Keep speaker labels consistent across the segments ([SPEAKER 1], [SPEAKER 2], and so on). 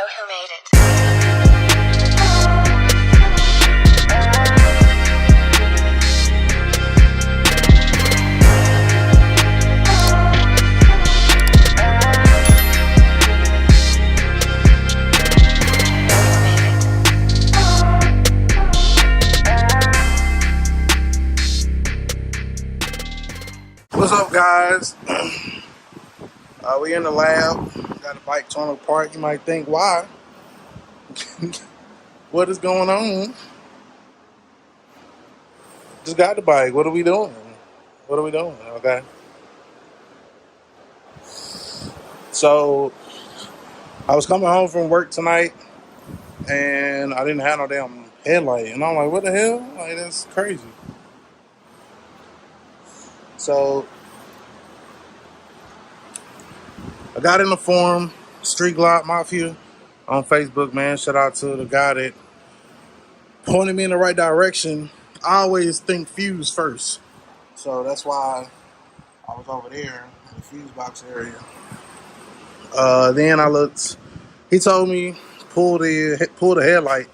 [SPEAKER 1] who made it.
[SPEAKER 2] What's up, guys? We in the lab. Got a bike torn apart. You might think, why? What is going on? Just got the bike. What are we doing? What are we doing? Okay. So I was coming home from work tonight, and I didn't have no damn headlight, and I'm like, what the hell? Like, that's crazy. So I got in the forum, Street Mafia on Facebook, man. Shout out to the guy that pointed me in the right direction. I always think fuse first. So that's why I was over there in the fuse box area. Then I looked, he told me pull the headlight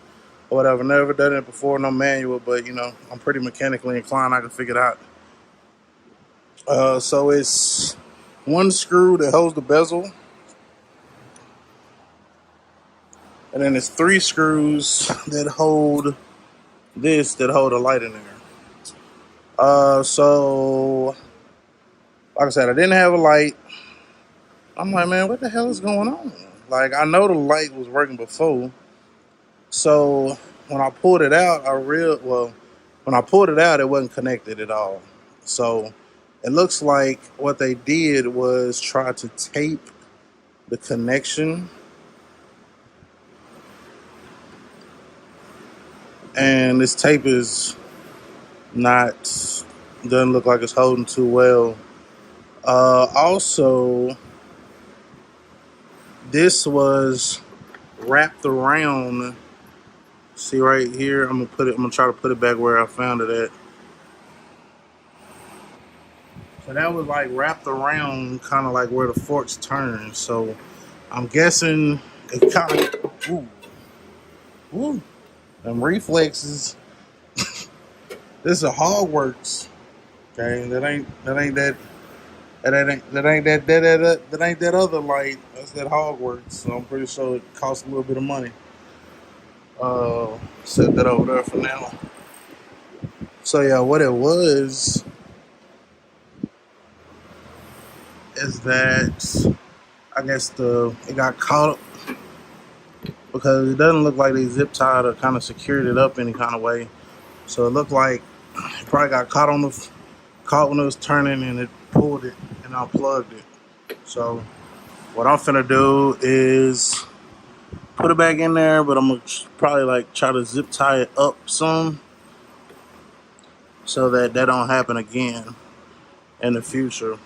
[SPEAKER 2] or whatever. Never done it before, no manual, but you know, I'm pretty mechanically inclined. I can figure it out. So it's one screw that holds the bezel, and then it's 3 screws that hold a light in there. So like I said, I didn't have a light. I'm like, man, what the hell is going on? Like, I know the light was working before. So when I pulled it out, when I pulled it out, it wasn't connected at all. So it looks like what they did was try to tape the connection. And this tape is doesn't look like it's holding too well. Also, this was wrapped around. See right here, I'm gonna try to put it back where I found it at. So that was like wrapped around, kind of like where the forks turn. So I'm guessing it kind of, them reflexes. This is a Hogworks. Okay, that ain't that other light. That's that Hogworks. So I'm pretty sure it costs a little bit of money. Set that over there for now. So yeah, what it was is that I guess it got caught up because it doesn't look like they zip tied or kind of secured it up any kind of way. So it looked like it probably got caught when it was turning, and it pulled it and unplugged it. So what I'm finna do is put it back in there, but I'm gonna probably like try to zip tie it up some so that don't happen again in the future.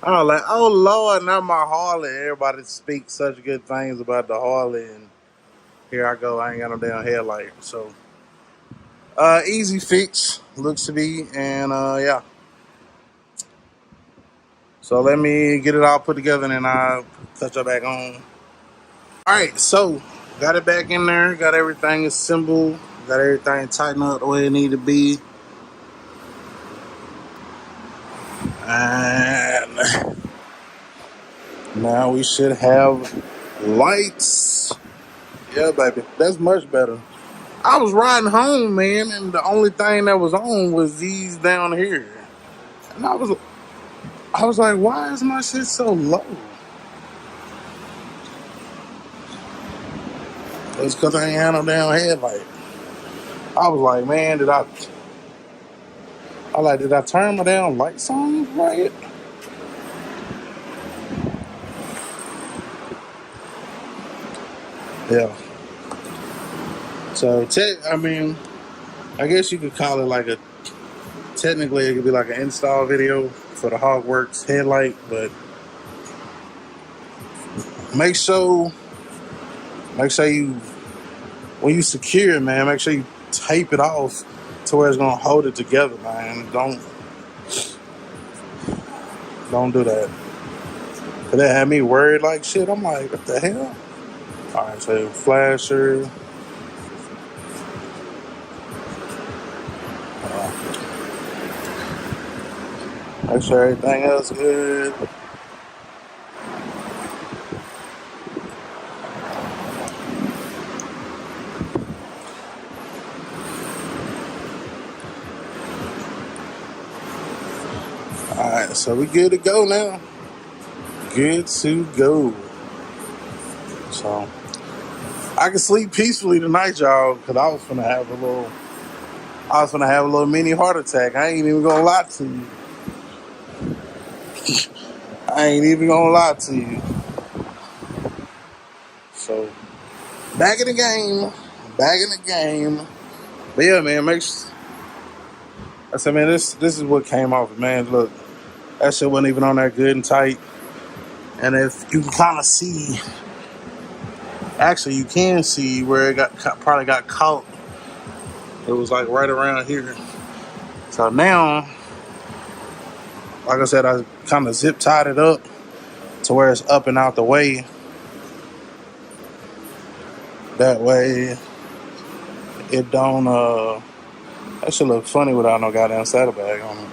[SPEAKER 2] I was like, oh Lord, not my Harley. Everybody speaks such good things about the Harley, and here I go, I ain't got no damn headlight. So easy fix, looks to be, and yeah. So let me get it all put together, and then I'll touch it back on. Alright, so got it back in there, got everything assembled, got everything tightened up the way it needed to be. And now we should have lights. Yeah, baby, that's much better. I was riding home, man, and the only thing that was on was these down here. And I was like, why is my shit so low? It's because I ain't had no damn headlight. I was like, man, did I turn my damn lights on right? Yeah. So, I guess you could call it technically it could be like an install video for the Hogworks headlight, but make sure you, when you secure it, man, make sure you tape it off to where it's gonna hold it together, man. Don't do that. Cause that had me worried like shit. I'm like, what the hell? Alright, so flasher. Make sure everything else good. Alright, so we good to go now. Good to go. So I can sleep peacefully tonight, y'all, because I was gonna have a little mini heart attack. I ain't even gonna lie to you. I ain't even gonna lie to you. So back in the game. Back in the game. But yeah, man, I said, man, this is what came off, man. Look, that shit wasn't even on there good and tight. And if you can kind of see, actually, you can see where it probably got caught. It was like right around here. So now, like I said, I kind of zip tied it up to where it's up and out the way. That way, it don't, that should look funny without no goddamn saddlebag on it.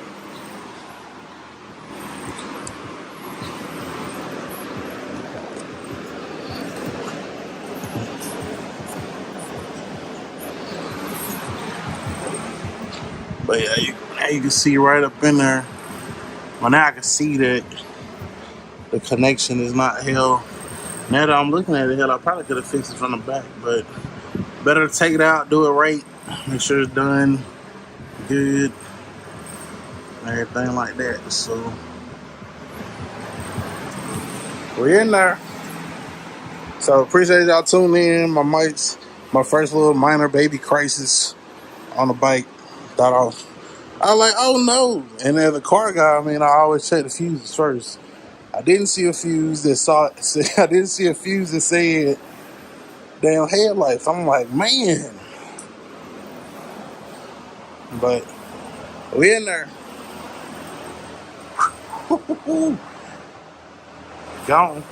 [SPEAKER 2] But yeah, now you can see right up in there. Well, now I can see that the connection is not held. Now that I'm looking at it, hell, I probably could have fixed it from the back, but better to take it out, do it right, make sure it's done good, everything like that. So we're in there. So appreciate y'all tuning in. My first little minor baby crisis on the bike. I was like, oh no. And then the car guy, I mean, I always check the fuses first. I didn't see a fuse that said damn headlights. I'm like, man. But we in there. Gone.